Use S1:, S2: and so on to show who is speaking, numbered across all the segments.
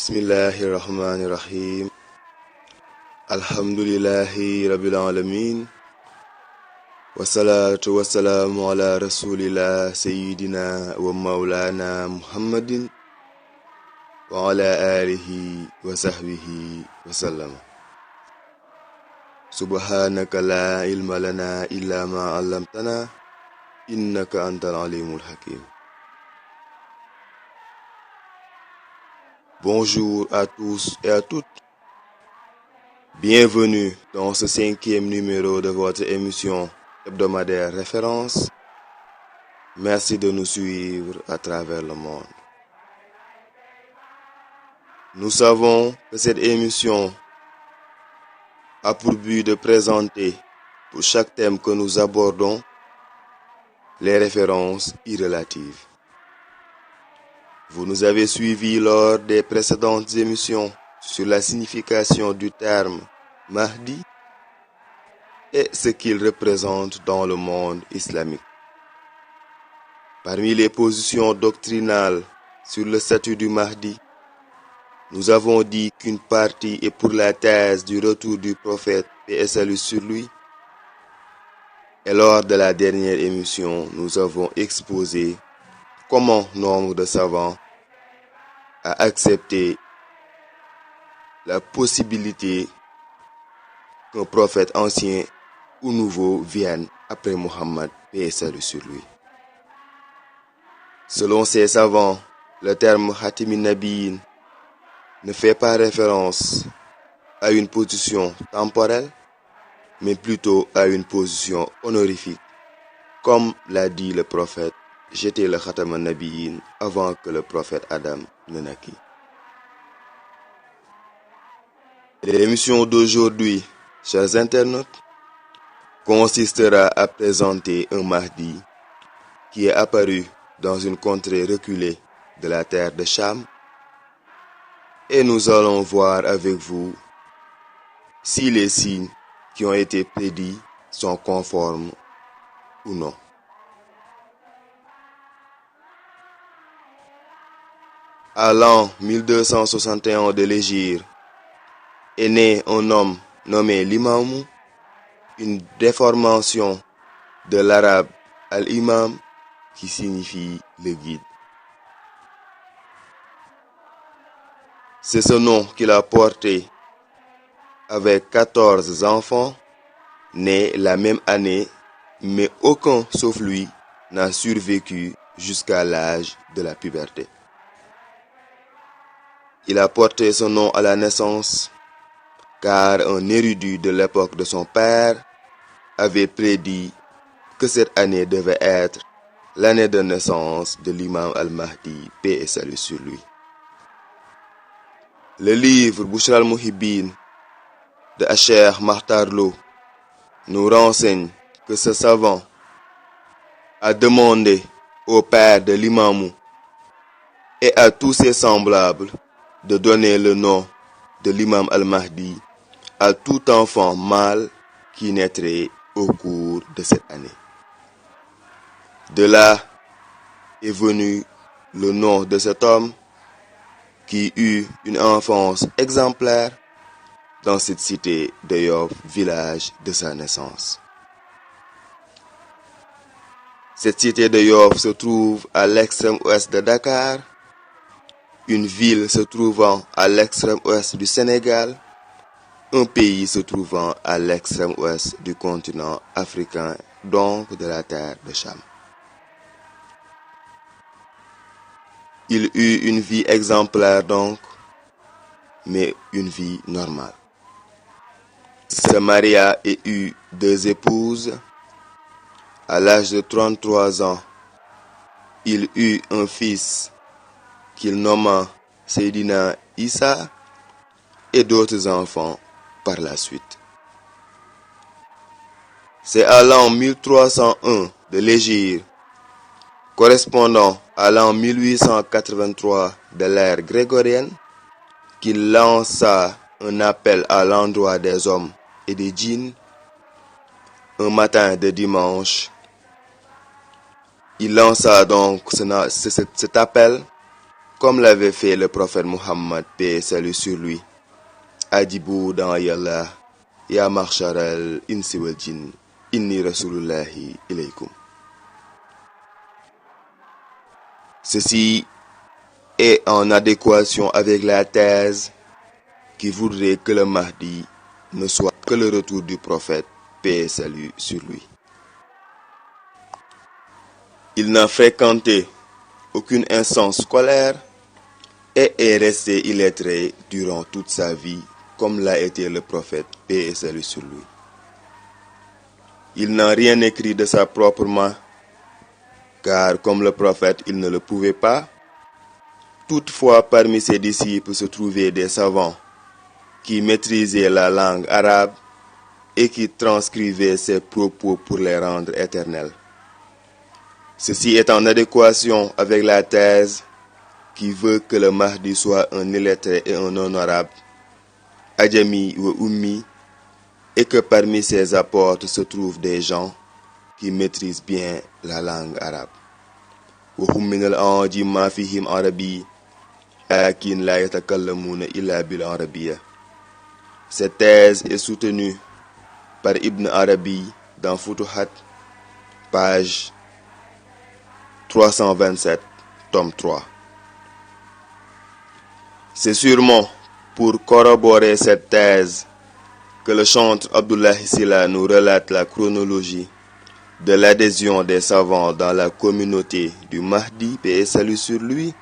S1: Bismillahirrahmanirrahim. Alhamdulillahi rabbil alamin. Wassalatu wassalamu ala rasulillah sayyidina wa maulana Muhammadin wa ala alihi wa sahbihi wa sallam. Subhanaka la ilma lana illa ma 'allamtana innaka antal alimul hakim. Bonjour à tous et à toutes. Bienvenue dans ce 5e numéro de votre émission hebdomadaire Référence. Merci de nous suivre à travers le monde. Nous savons que cette émission a pour but de présenter pour chaque thème que nous abordons les références irrelatives. Vous nous avez suivis lors des précédentes émissions sur la signification du terme Mahdi et ce qu'il représente dans le monde islamique. Parmi les positions doctrinales sur le statut du Mahdi, nous avons dit qu'une partie est pour la thèse du retour du prophète, paix et salut sur lui. Et lors de la dernière émission, nous avons exposé comment nombre de savants a accepté la possibilité qu'un prophète ancien ou nouveau vienne après Muhammad, paix et salut sur lui. Selon ces savants, le terme Khatimin Nabiyyin ne fait pas référence à une position temporelle, mais plutôt à une position honorifique, comme l'a dit le prophète. J'étais le Khataman Nabiyyin avant que le prophète Adam ne naquît. L'émission d'aujourd'hui, chers internautes, consistera à présenter un Mahdi qui est apparu dans une contrée reculée de la terre de Cham, et nous allons voir avec vous si les signes qui ont été prédits sont conformes ou non. À l'an 1261 de l'Hégire, est né un homme nommé l'Imam, une déformation de l'arabe al-Imam qui signifie le guide. C'est ce nom qu'il a porté avec 14 enfants nés la même année, mais aucun sauf lui n'a survécu jusqu'à l'âge de la puberté. Il a porté ce nom à la naissance car un érudit de l'époque de son père avait prédit que cette année devait être l'année de naissance de l'imam al-Mahdi, paix et salut sur lui. Le livre Bushra al-Muhibbin de Cheikh Makhtar Lo nous renseigne que ce savant a demandé au père de l'imam et à tous ses semblables de donner le nom de l'imam al-Mahdi à tout enfant mâle qui naîtrait au cours de cette année. De là est venu le nom de cet homme qui eut une enfance exemplaire dans cette cité de Yoff, village de sa naissance. Cette cité de Yoff se trouve à l'extrême ouest de Dakar, une ville se trouvant à l'extrême ouest du Sénégal, un pays se trouvant à l'extrême ouest du continent africain, donc de la terre de Cham. Il eut une vie exemplaire donc, mais une vie normale. Se maria et eut 2 épouses. À l'âge de 33 ans, il eut un fils qu'il nomma Seydina Issa et d'autres enfants par la suite. C'est à l'an 1301 de l'Hégire, correspondant à l'an 1883 de l'ère grégorienne, qu'il lança un appel à l'endroit des hommes et des djinns un matin de dimanche. Il lança donc cet appel comme l'avait fait le prophète Muhammad, paix et salut sur lui. Adibou dans Yallah, Ya Marsharal Insi wal Jinn, Inni Rasulullahi ilaykum. Ceci est en adéquation avec la thèse qui voudrait que le Mahdi ne soit que le retour du prophète, paix et salut sur lui. Il n'a fréquenté aucune instance scolaire et est resté illettré durant toute sa vie, comme l'a été le prophète, paix et salut sur lui. Il n'a rien écrit de sa propre main, car comme le prophète, il ne le pouvait pas. Toutefois, parmi ses disciples se trouvaient des savants qui maîtrisaient la langue arabe et qui transcrivaient ses propos pour les rendre éternels. Ceci est en adéquation avec la thèse qui veut que le Mahdi soit un illettré et un non-arabe, adjami ou ummi, et que parmi ses apôtres se trouvent des gens qui maîtrisent bien la langue arabe. وهم من الأعاجم ما فيهم عربي لكن لا يتكلمون إلا بالعربية. Cette thèse est soutenue par Ibn Arabi dans Futuhat, page 327, tome 3. C'est sûrement pour corroborer cette thèse que le chantre Abdullah Silla nous relate la chronologie de l'adhésion des savants dans la communauté du Mahdi, paix et salut sur lui.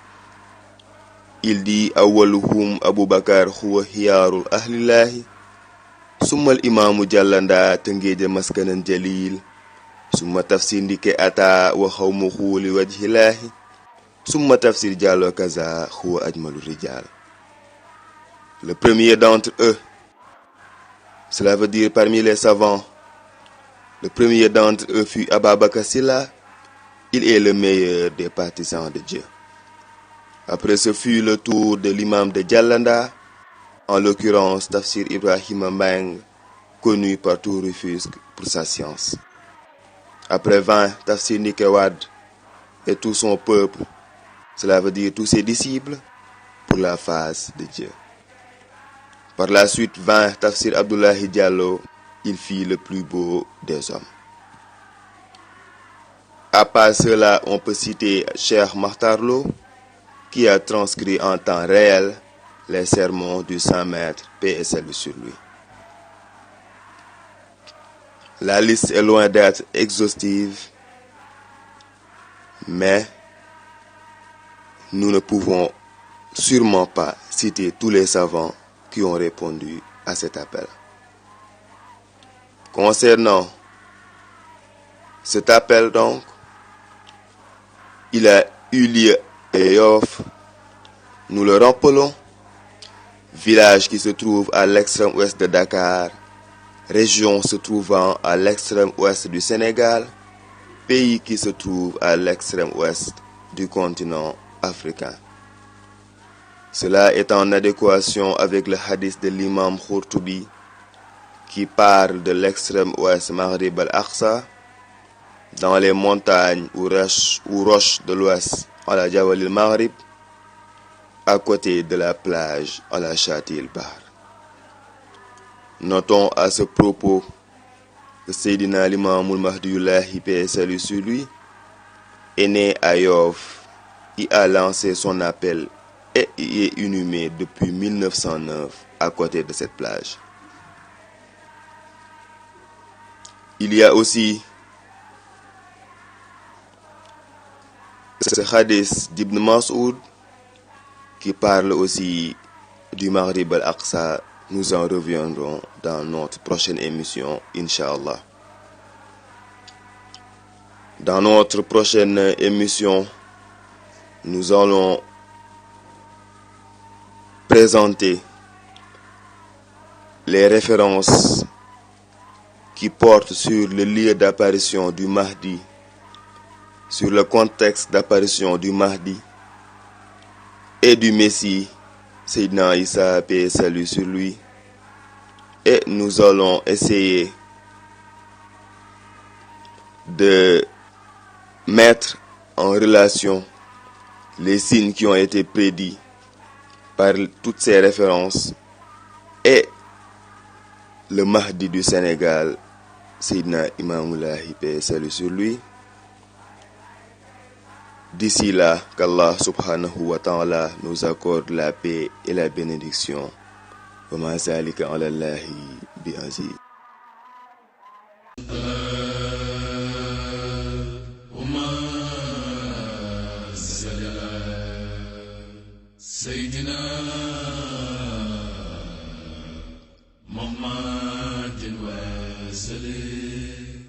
S1: Il dit Awwaluhum Abu Bakar huwa hiyarul ahlillahi, summa al-imamu jallanda tangeja maskanan jalil, summa tafsir ndike ata wa khawmuhu li wajhillahi, summa tafsir jallo kaza huwa ajmalu rijal. Le premier d'entre eux, cela veut dire parmi les savants, le premier d'entre eux fut Abba Bakr Silla. Il est le meilleur des partisans de Dieu. Après ce fut le tour de l'imam de Djallanda, en l'occurrence Tafsir Ibrahim Mbeng, connu par tout Rufisque pour sa science. Après 20, Tafsir Nikewad et tout son peuple, cela veut dire tous ses disciples, pour la face de Dieu. Par la suite 20, Tafsir Abdullahi Diallo, il fit le plus beau des hommes. À part cela, on peut citer Cheikh Makhtar Lo, qui a transcrit en temps réel les sermons du Saint Maître, paix et salut sur lui. La liste est loin d'être exhaustive, mais nous ne pouvons sûrement pas citer tous les savants qui ont répondu à cet appel. Concernant cet appel donc, il a eu lieu à Yoff, nous le rappelons, village qui se trouve à l'extrême ouest de Dakar, région se trouvant à l'extrême ouest du Sénégal, pays qui se trouve à l'extrême ouest du continent africain. Cela est en adéquation avec le hadith de l'imam Khourtoubi qui parle de l'extrême ouest Maghrib al-Aqsa, dans les montagnes ou roches de l'ouest à la Jawal al-Maghrib, à côté de la plage à la Chati al-Bahr. Notons à ce propos que Sayyidina l'imam al-Mahdiullahi, paix et salut sur lui, est né à Yoff, il a lancé son appel et y est inhumé depuis 1909 à côté de cette plage. Il y a aussi ce hadith d'Ibn Mas'ud qui parle aussi du Maghrib al-Aqsa. Nous en reviendrons dans notre prochaine émission, Inch'Allah. Dans notre prochaine émission, nous allons présenter les références qui porte sur le lieu d'apparition du Mahdi, sur le contexte d'apparition du Mahdi et du Messie, Seydina Issa, paix et salut sur lui. Et nous allons essayer de mettre en relation les signes qui ont été prédits par toutes ces références et le Mahdi du Sénégal, Seydina Imamoulahi, paix et salut sur lui. D'ici là, qu'Allah subhanahu wa ta'ala nous accorde la paix et la bénédiction. Wa ma zalika ala Allahi bi aziz.
S2: سيدنا محمد وسلم